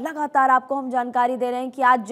लगातार आपको हम जानकारी दे रहे हैं कि आज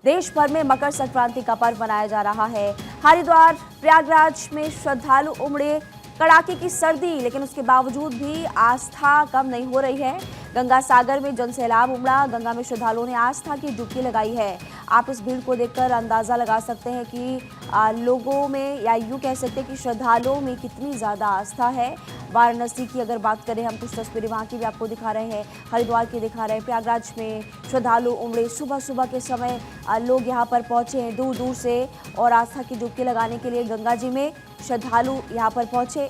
देश भर में मकर संक्रांति का पर्व मनाया जा रहा है। हरिद्वार प्रयागराज में श्रद्धालु उमड़े, कड़ाके की सर्दी, लेकिन उसके बावजूद भी आस्था कम नहीं हो रही है। गंगा सागर में जनसैलाब उमड़ा, गंगा में श्रद्धालुओं ने आस्था की डुबकी लगाई है। आप इस भीड़ को देखकर अंदाजा लगा सकते हैं कि लोगों में, या यूं कह सकते हैं कि श्रद्धालुओं में कितनी ज़्यादा आस्था है। वाराणसी की अगर बात करें, हम कुछ तस्वीरें वहाँ की भी आपको दिखा रहे हैं, हरिद्वार की दिखा रहे हैं। प्रयागराज में श्रद्धालु उमड़े, सुबह सुबह के समय लोग यहाँ पर पहुँचे हैं दूर दूर से और आस्था की डुबकी लगाने के लिए गंगा जी में श्रद्धालु यहाँ पर पहुँचे।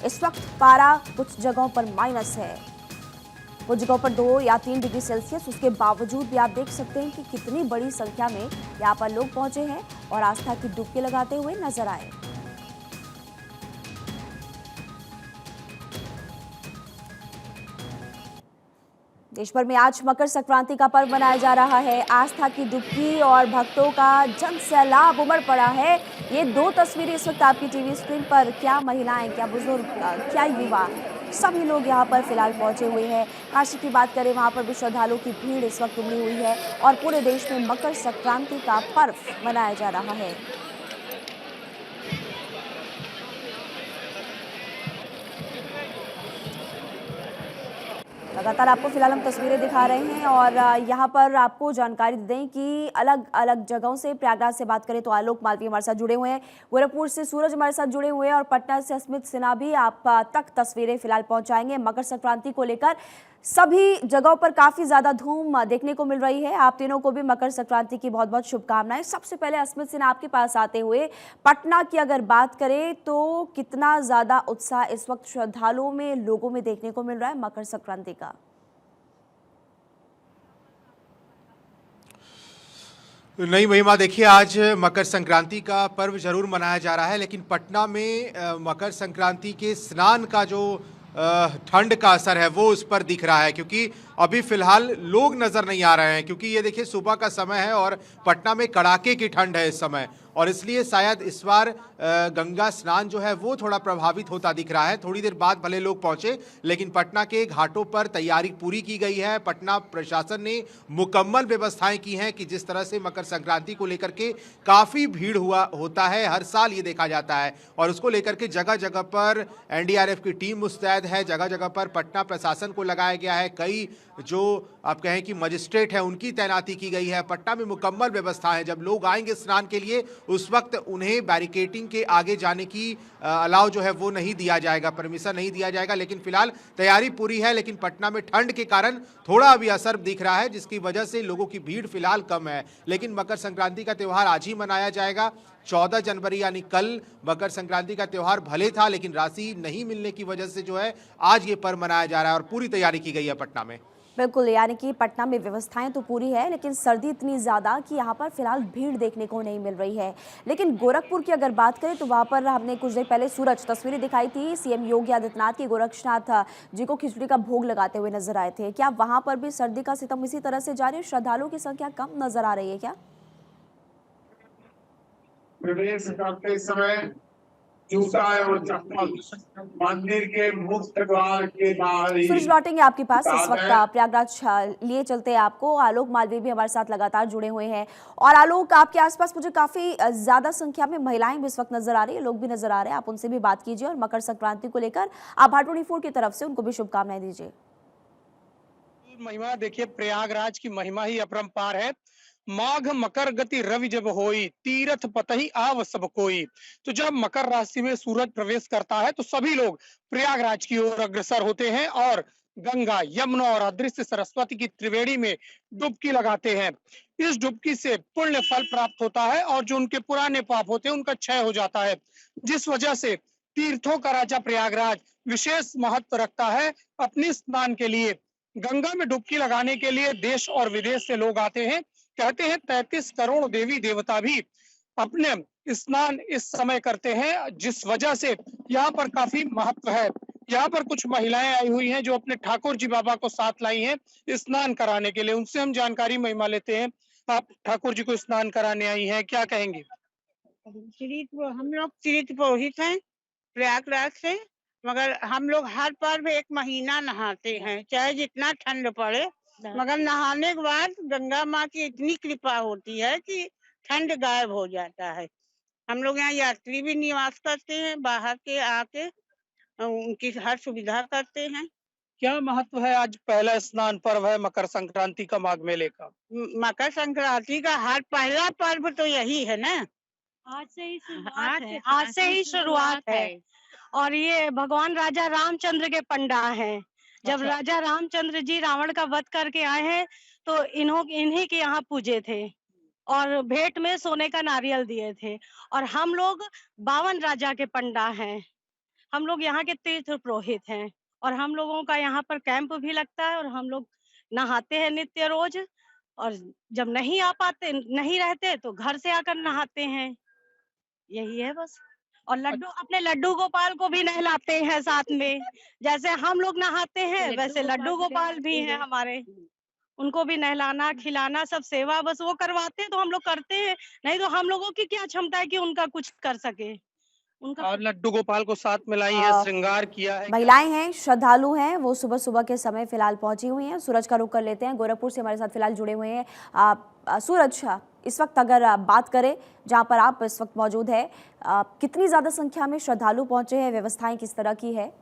इस वक्त पारा कुछ जगहों पर माइनस है, कुछ जगहों पर 2 या 3 डिग्री सेल्सियस। उसके बावजूद भी आप देख सकते हैं कि कितनी बड़ी संख्या में यहाँ पर लोग पहुंचे हैं और आस्था की डुबकी लगाते हुए नजर आए। देश भर में आज मकर संक्रांति का पर्व मनाया जा रहा है। आस्था की डुबकी और भक्तों का जनसैलाब उमड़ पड़ा है। ये 2 तस्वीरें इस वक्त आपकी टीवी स्क्रीन पर, क्या महिलाएं, क्या बुजुर्ग, क्या युवा, सभी लोग यहाँ पर फिलहाल पहुंचे हुए हैं। काशी की बात करें, वहाँ पर भी श्रद्धालुओं की भीड़ इस वक्त उमड़ी हुई है और पूरे देश में मकर संक्रांति का पर्व मनाया जा रहा है। लगातार आपको फिलहाल हम तस्वीरें दिखा रहे हैं और यहाँ पर आपको जानकारी दें कि अलग अलग जगहों से, प्रयागराज से बात करें तो आलोक मालवीय हमारे साथ जुड़े हुए हैं, गोरखपुर से सूरज हमारे साथ जुड़े हुए हैं और पटना से अस्मित सिन्हा भी आप तक तस्वीरें फिलहाल पहुंचाएंगे। मकर संक्रांति को लेकर सभी जगहों पर काफी ज्यादा धूम देखने को मिल रही है। आप तीनों को भी मकर संक्रांति की बहुत बहुत शुभकामनाएं। सबसे पहले अस्मित सिन्हा, आपके पास आते हुए, पटना की अगर बात करें तो कितना ज्यादा उत्साह इस वक्त श्रद्धालुओं में, लोगों में देखने को मिल रहा है मकर संक्रांति का? नहीं महिमा, देखिए आज मकर संक्रांति का पर्व जरूर मनाया जा रहा है, लेकिन पटना में मकर संक्रांति के स्नान का जो ठंड का असर है वो उस पर दिख रहा है, क्योंकि अभी फिलहाल लोग नजर नहीं आ रहे हैं, क्योंकि ये देखिए सुबह का समय है और पटना में कड़ाके की ठंड है इस समय, और इसलिए शायद इस बार गंगा स्नान जो है वो थोड़ा प्रभावित होता दिख रहा है। थोड़ी देर बाद भले लोग पहुंचे, लेकिन पटना के घाटों पर तैयारी पूरी की गई है। पटना प्रशासन ने मुकम्मल व्यवस्थाएं की हैं कि जिस तरह से मकर संक्रांति को लेकर के काफ़ी भीड़ होता है, हर साल ये देखा जाता है, और उसको लेकर के जगह जगह पर एनडीआरएफ की टीम मुस्तैद है, जगह जगह पर पटना प्रशासन को लगाया गया है, कई जो आप कहें कि मजिस्ट्रेट हैं उनकी तैनाती की गई है। पटना में मुकम्मल व्यवस्था है। जब लोग आएंगे स्नान के लिए उस वक्त उन्हें बैरिकेटिंग के आगे जाने की अलाउ जो है वो नहीं दिया जाएगा, परमिशन नहीं दिया जाएगा, लेकिन फिलहाल तैयारी पूरी है। लेकिन पटना में ठंड के कारण थोड़ा अभी असर दिख रहा है, जिसकी वजह से लोगों की भीड़ फिलहाल कम है। लेकिन मकर संक्रांति का त्यौहार आज ही मनाया जाएगा। 14 जनवरी यानी कल मकर संक्रांति का त्यौहार भले था, लेकिन राशि नहीं मिलने की वजह से जो है आज ये पर्व मनाया जा रहा है और पूरी तैयारी की गई है पटना में। बिल्कुल, यानी कि पटना में व्यवस्थाएं तो पूरी है, लेकिन सर्दी इतनी ज़्यादा कि यहाँ पर फिलहाल भीड़ देखने को नहीं मिल रही है। लेकिन गोरखपुर की अगर बात करें तो वहाँ पर हमने कुछ देर पहले सूरज तस्वीरें दिखाई थी, सीएम योगी आदित्यनाथ की गोरक्षनाथ जी को खिचड़ी का भोग लगाते हुए नजर आए थे। क्या वहाँ पर भी सर्दी का सितम इसी तरह से जारी है? श्रद्धालुओं की संख्या कम नजर आ रही है क्या? प्रवेश करते समय जूता और चप्पल मंदिर के मुख्य द्वार के बाहर ही। सूरज लौटेंगे आपके पास, इस वक्त प्रयागराज लिए चलते हैं आपको। आलोक मालवीय भी हमारे साथ लगातार जुड़े हुए हैं और आलोक, आपके आसपास मुझे काफी ज्यादा संख्या में महिलाएं भी इस वक्त नजर आ रही है, लोग भी नजर आ रहे हैं, आप उनसे भी बात कीजिए और मकर संक्रांति को लेकर आभा 24 की तरफ से उनको भी शुभकामनाएं दीजिए। महिमा, देखिए प्रयागराज की महिमा ही अपरंपार है। माघ मकर गति रवि जब होई, तीरथ पतहि आव सब कोई। तो जब मकर राशि में सूरज प्रवेश करता है तो सभी लोग प्रयागराज की ओर अग्रसर होते हैं और गंगा, यमुना और अदृश्य सरस्वती की त्रिवेणी में डुबकी लगाते हैं। इस डुबकी से पुण्य फल प्राप्त होता है और जो उनके पुराने पाप होते हैं उनका क्षय हो जाता है, जिस वजह से तीर्थों का राजा प्रयागराज विशेष महत्व रखता है। अपने स्नान के लिए, गंगा में डुबकी लगाने के लिए देश और विदेश से लोग आते हैं। कहते हैं 33 करोड़ देवी देवता भी अपने स्नान इस समय करते हैं, जिस वजह से यहाँ पर काफी महत्व है। यहाँ पर कुछ महिलाएं आई हुई हैं जो अपने ठाकुर जी बाबा को साथ लाई हैं स्नान कराने के लिए। उनसे हम जानकारी महिमा लेते हैं। आप ठाकुर जी को स्नान कराने आई हैं, क्या कहेंगे? हम लोग तीर्थ पुरोहित हैं प्रयागराज से, मगर हम लोग हर पर्व 1 महीना नहाते हैं, चाहे जितना ठंड पड़े मगर नहाने के बाद गंगा माँ की इतनी कृपा होती है कि ठंड गायब हो जाता है। हम लोग यहाँ यात्री भी निवास करते हैं, बाहर के आके उनकी हर सुविधा करते हैं। क्या महत्व है आज पहला स्नान पर्व है मकर संक्रांति का माघ मेले का? मकर संक्रांति का हर पहला पर्व तो यही है ना। आज से ही शुरुआत है, आज से ही शुरुआत है। और ये भगवान राजा रामचंद्र के पंडा हैं। जब अच्छा। राजा रामचंद्र जी रावण का वध करके आए हैं तो इन्हीं के यहाँ पूजे थे और भेंट में सोने का नारियल दिए थे। और हम लोग 52 राजा के पंडा हैं। हम लोग यहाँ के तीर्थ पुरोहित हैं और हम लोगों का यहाँ पर कैंप भी लगता है और हम लोग नहाते हैं नित्य रोज। और जब नहीं रहते तो घर से आकर नहाते हैं। यही है बस। और अपने लड्डू गोपाल को भी नहलाते हैं साथ में। जैसे हम लोग नहाते हैं वैसे लड्डू गोपाल भी हैं हमारे। उनको भी नहलाना खिलाना सब सेवा बस वो करवाते हैं तो हम लोग करते हैं। नहीं तो हम लोगों की क्या क्षमता है कि उनका कुछ कर सके। उनका और लड्डू गोपाल को साथ में लाई है, श्रृंगार किया है। महिलाएं हैं, श्रद्धालु हैं, वो सुबह सुबह के समय फिलहाल पहुंची हुई हैं। सूरज का रुख कर लेते हैं, गोरखपुर से हमारे साथ फिलहाल जुड़े हुए हैं सूरज। इस वक्त अगर बात करें जहां पर आप इस वक्त मौजूद है, कितनी ज्यादा संख्या में श्रद्धालु पहुंचे हैं, व्यवस्थाएं किस तरह की है?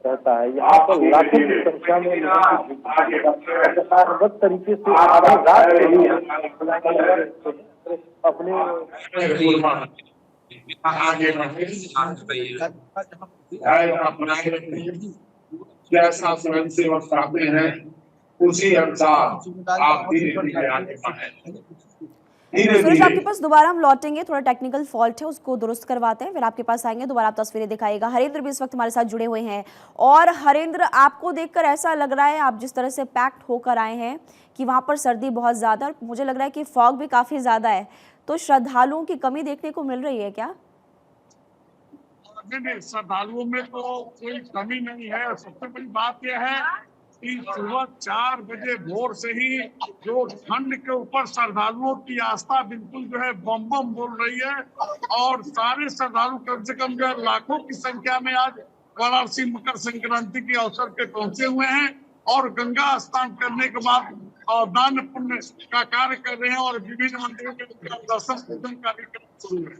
रहता है यहाँ पर लाखों की संख्या में लोगों तरीके से आधी रात से ही अपने जैसा स्वयं सेवक चाहते हैं उसी अनुसार आप धीरे-धीरे आगे बढ़ें। सूरज, आपके पास दोबारा हम लौटेंगे, थोड़ा टेक्निकल फॉल्ट है, उसको दुरुस्त करवाते हैं, फिर आपके पास आएंगे, दोबारा आप तस्वीरें दिखाएगा। हरेंद्र भी इस वक्त हमारे साथ जुड़े हुए हैं। और हरेंद्र, आपको देखकर ऐसा लग रहा है, आप जिस तरह से पैक्ड होकर आए हैं, कि वहाँ पर सर्दी बहुत ज़्यादा और मुझे लग रहा है कि फॉग भी काफ़ी ज़्यादा है, तो श्रद्धालुओं की कमी देखने को मिल रही है क्या? नहीं, श्रद्धालुओं में तो कोई कमी नहीं है। सबसे बड़ी बात यह है कि सुबह 4 बजे भोर से ही जो ठंड के ऊपर श्रद्धालुओं की आस्था बिल्कुल जो है बम बम बोल रही है। और सारे श्रद्धालु कम से कम जो है लाखों की संख्या में आज वाराणसी मकर संक्रांति के अवसर पे पहुंचे हुए हैं और गंगा स्नान करने के बाद और दान पुण्य का कार्य कर रहे हैं और विभिन्न मंदिरों में दर्शन पूजन कार्यक्रम शुरू है।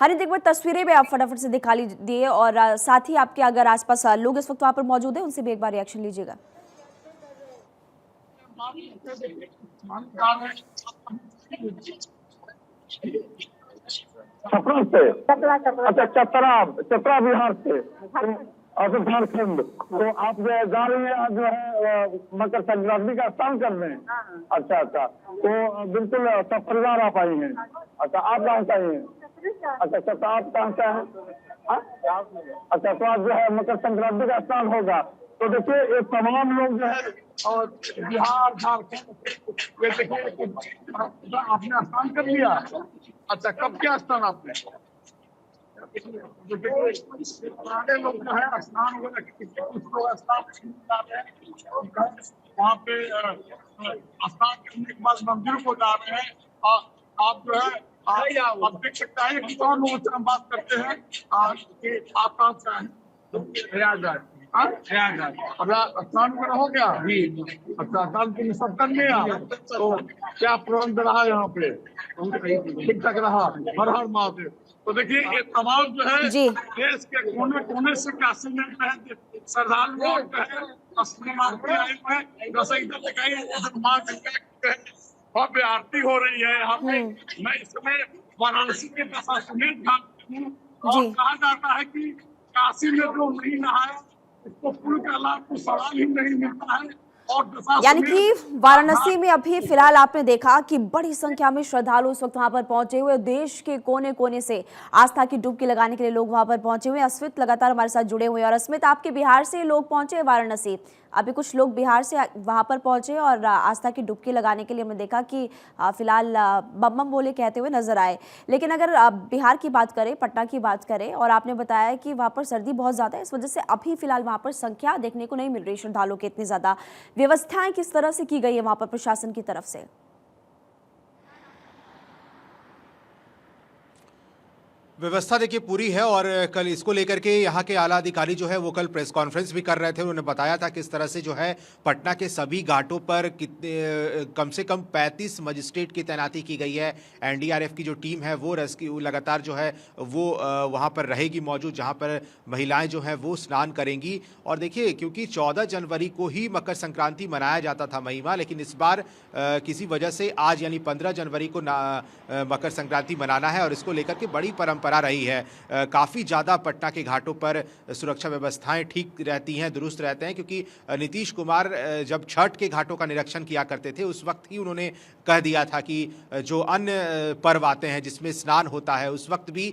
हरिंद्र, एक बार तस्वीरें भी आप फटाफट से दिखा लीजिए और साथ ही आपके अगर आसपास लोग इस वक्त वहाँ पर मौजूद हैं उनसे भी एक बार रिएक्शन लीजिएगा। छपरा से, अच्छा चतरा बिहार से और झारखंड। तो आप जो जा रही हैं आज जो है मकर संक्रांति का स्नान करने। अच्छा, तो बिल्कुल सब परिवार आप आई हैं। अच्छा, आप कहाँ से आई हैं? अच्छा, तो आप कहाँ से हैं? अच्छा, तो आज जो है मकर संक्रांति का स्नान होगा। तो देखिए ये तमाम लोग जो है और बिहार झारखंड ये देखिए आपने स्नान कर लिया। अच्छा, कब क्या स्नान आपने? पुराने लोग जो है स्नान वगैरह कुछ लोग स्नान वहाँ पे स्नान करने के बाद मंदिर को जा रहे हैं। आप जो है आप देख सकते हैं कि कौन लोगों से हम बात करते हैं कि आप कहाँ से आए? प्रयागराज। अब स्नान वगैरह हो गया? अच्छा, स्नान के लिए सब कर लिया। तो क्या प्रबंध रहा यहाँ पे? ठीक ठाक रहा? हर हर महादेव। तो देखिए ये तमाम जो है देश के कोने कोने से काशी में श्रद्धालु लोग जो है स्नान आए हुए हैं। जैसे इधर दिखाई माँ गंगा भव्य आरती हो रही है यहाँ पे। मैं इस समय वाराणसी के प्रशासनिक घाट हूँ और कहा जाता है कि काशी में जो नहीं नहाए उसको पुण्य का लाभ को सवाल ही नहीं मिलता है। यानी कि वाराणसी में अभी फिलहाल आपने देखा कि बड़ी संख्या में श्रद्धालु इस वक्त वहां पर पहुंचे हुए, देश के कोने कोने से आस्था की डुबकी लगाने के लिए लोग वहां पर पहुंचे हुए। अस्मित लगातार हमारे साथ जुड़े हुए हैं और अस्मित, आपके बिहार से लोग पहुंचे वाराणसी, अभी कुछ लोग बिहार से वहां पर पहुंचे और आस्था की डुबकी लगाने के लिए हमने देखा कि फिलहाल बम बम बोले कहते हुए नजर आए। लेकिन अगर बिहार की बात करें, पटना की बात करें, और आपने बताया कि वहां पर सर्दी बहुत ज्यादा है, इस वजह से अभी फिलहाल वहां पर संख्या देखने को नहीं मिल रही श्रद्धालुओं की इतनी ज्यादा। व्यवस्थाएं किस तरह से की गई है वहां पर प्रशासन की तरफ से? व्यवस्था देखिए पूरी है और कल इसको लेकर के यहाँ के आला अधिकारी जो है वो कल प्रेस कॉन्फ्रेंस भी कर रहे थे। उन्होंने बताया था किस तरह से जो है पटना के सभी घाटों पर कितने कम से कम 35 मजिस्ट्रेट की तैनाती की गई है। एनडीआरएफ की जो टीम है वो रेस्क्यू लगातार जो है वो वहाँ पर रहेगी मौजूद, जहाँ पर महिलाएं जो हैं वो स्नान करेंगी। और देखिए क्योंकि 14 जनवरी को ही मकर संक्रांति मनाया जाता था महिमा, लेकिन इस बार किसी वजह से आज यानी 15 जनवरी को मकर संक्रांति मनाना है और इसको लेकर के बड़ी परंपरा रही है। काफ़ी ज़्यादा पटना के घाटों पर सुरक्षा व्यवस्थाएं ठीक रहती हैं, दुरुस्त रहते हैं, क्योंकि नीतीश कुमार जब छठ के घाटों का निरीक्षण किया करते थे उस वक्त ही उन्होंने कह दिया था कि जो अन्य पर्व आते हैं जिसमें स्नान होता है उस वक्त भी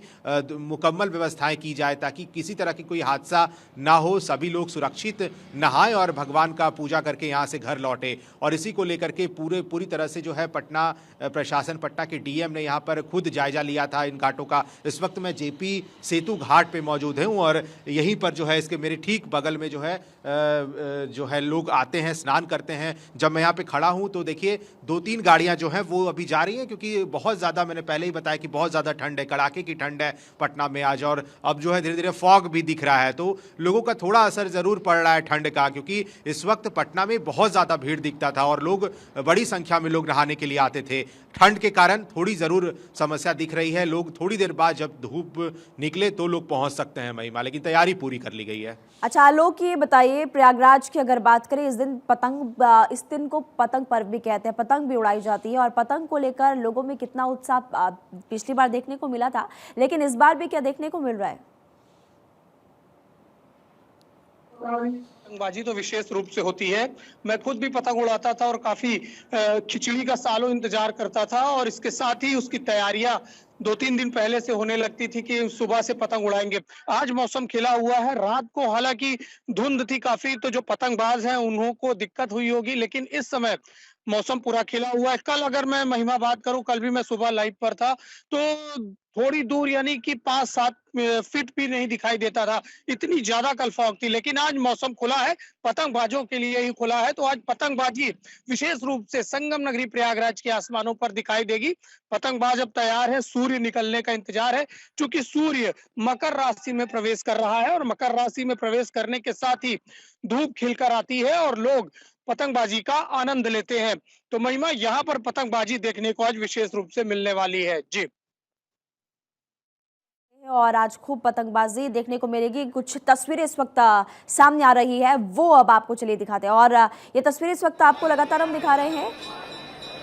मुकम्मल व्यवस्थाएं की जाए ताकि किसी तरह की कोई हादसा ना हो, सभी लोग सुरक्षित नहाएं और भगवान का पूजा करके यहाँ से घर लौटे। और इसी को लेकर के पूरी तरह से जो है पटना प्रशासन, पटना के डीएम ने यहाँ पर खुद जायजा लिया था इन घाटों का। इस वक्त मैं जेपी सेतु घाट पे मौजूद हूँ और यहीं पर जो है इसके मेरे ठीक बगल में जो है लोग आते हैं, स्नान करते हैं। जब मैं यहाँ पे खड़ा हूँ तो देखिए 2-3 गाड़ियाँ जो हैं वो अभी जा रही हैं, क्योंकि बहुत ज़्यादा, मैंने पहले ही बताया कि बहुत ज़्यादा ठंड है, कड़ाके की ठंड है पटना में आज। और अब जो है धीरे धीरे फॉग भी दिख रहा है, तो लोगों का थोड़ा असर ज़रूर पड़ रहा है ठंड का, क्योंकि इस वक्त पटना में बहुत ज़्यादा भीड़ दिखता था और लोग बड़ी संख्या में लोग नहाने के लिए आते थे। ठंड के कारण थोड़ी ज़रूर समस्या दिख रही है। लोग थोड़ी देर बाद जब धूप निकले तो लोग पहुंच सकते हैं महिमा, लेकिन तैयारी पूरी कर ली गई है। अच्छा आलोक, ये बताइए प्रयागराज की अगर बात करें, इस दिन को पतंग पर्व भी कहते हैं, पतंग भी उड़ाई जाती है और पतंग को लेकर लोगों में कितना उत्साह पिछली बार देखने को मिला था, लेकिन इस बार भी क्या देखने को मिल रहा है? पतंगबाजी तो विशेष रूप से होती है। मैं खुद भी पतंग उड़ाता था और काफी खिचड़ी का सालों इंतजार करता था और इसके साथ ही उसकी तैयारियां 2-3 दिन पहले से होने लगती थी कि सुबह से पतंग उड़ाएंगे। आज मौसम खिला हुआ है, रात को हालांकि धुंध थी काफी, तो जो पतंगबाज हैं उन्हों को दिक्कत हुई होगी, लेकिन इस समय मौसम पूरा खिला हुआ है। कल अगर मैं महिमा बात करूं, कल भी मैं सुबह लाइव पर था तो थोड़ी दूर यानी कि 5-7 फीट भी नहीं दिखाई देता था, इतनी ज्यादा कल फॉग थी। लेकिन आज मौसम खुला है, पतंगबाजों के लिए ही खुला है, तो आज पतंगबाजी विशेष रूप से संगम नगरी प्रयागराज के आसमानों पर दिखाई देगी। पतंगबाज अब तैयार है, सूर्य निकलने का इंतजार है, क्योंकि सूर्य मकर राशि में प्रवेश कर रहा है और मकर राशि में प्रवेश करने के साथ ही धूप खिलकर आती है और लोग पतंगबाजी का आनंद लेते हैं। तो महिमा, यहाँ पर पतंगबाजी देखने को आज विशेष रूप से मिलने वाली है जी। और आज खूब पतंगबाजी देखने को मिलेगी। कुछ तस्वीरें इस वक्त सामने आ रही है, वो अब आपको चलिए दिखाते हैं। और ये तस्वीरें इस वक्त आपको लगातार हम दिखा रहे हैं,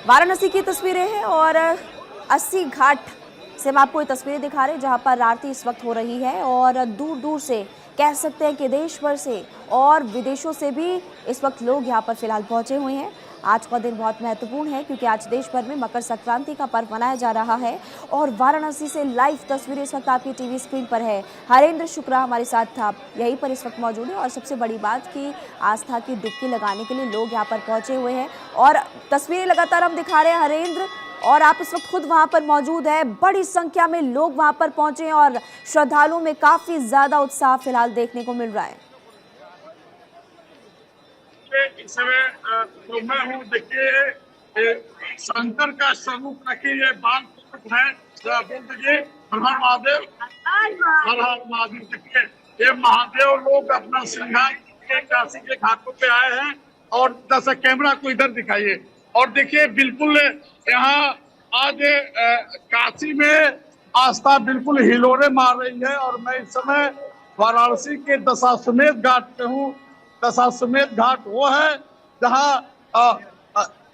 वाराणसी की तस्वीरें हैं और 80 घाट से हम आपको ये तस्वीरें दिखा रहे हैं जहां पर आरती इस वक्त हो रही है। और दूर दूर से कह सकते हैं कि देश भर से और विदेशों से भी इस वक्त लोग यहाँ पर फिलहाल पहुंचे हुए हैं। आज का दिन बहुत महत्वपूर्ण है क्योंकि आज देश भर में मकर संक्रांति का पर्व मनाया जा रहा है। और वाराणसी से लाइव तस्वीरें इस वक्त आपकी टीवी स्क्रीन पर है। हरेंद्र शुक्ला हमारे साथ था, यहीं पर इस वक्त मौजूद है। और सबसे बड़ी बात कि आस्था की डुबकी लगाने के लिए लोग यहाँ पर पहुंचे हुए हैं और तस्वीरें लगातार हम दिखा रहे हैं हरेंद्र, और आप इस वक्त खुद वहां पर मौजूद है। बड़ी संख्या में लोग वहां पर पहुंचे हैं और श्रद्धालुओं में काफी ज्यादा उत्साह फिलहाल देखने को मिल रहा है। इस समय तो मैं हूँ, देखिए शंकर का स्वरूप रखी ये बाल है, बोल दीजिए हर हर महादेव, हर हर महादेव। देखिए ये महादेव लोग अपना श्रृंगार के काशी के घाटों पे आए हैं और दस कैमरा को इधर दिखाइए। और देखिए बिल्कुल यहाँ आज काशी में आस्था बिल्कुल हिलोरे मार रही है। और मैं इस समय वाराणसी के दशाश्वमेध घाट पे हूँ। दशाश्वमेध घाट वो है जहाँ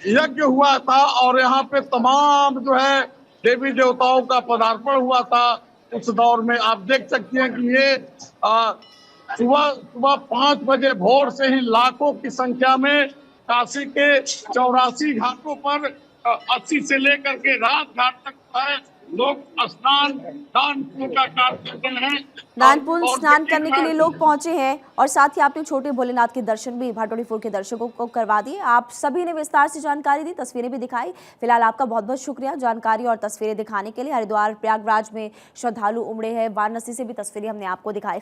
यज्ञ हुआ था और यहाँ पे तमाम जो है देवी देवताओं का पदार्पण हुआ था उस दौर में। आप देख सकते हैं कि ये सुबह 5 बजे भोर से ही लाखों की संख्या में काशी के 84 घाटों पर 80 से लेकर के रात घाट तक है लोग स्नान दान पुण्य का कार्य करते हैं। दान पुण्य स्नान करने के लिए लोग पहुंचे हैं और साथ ही आपने छोटे भोलेनाथ के दर्शन भी भाटोड़ी फोर्ट के दर्शकों को करवा दिए। आप सभी ने विस्तार से जानकारी दी, तस्वीरें भी दिखाई। फिलहाल आपका बहुत बहुत शुक्रिया जानकारी और तस्वीरें दिखाने के लिए। हरिद्वार प्रयागराज में श्रद्धालु उमड़े हैं, वाराणसी से भी तस्वीरें हमने आपको दिखाई।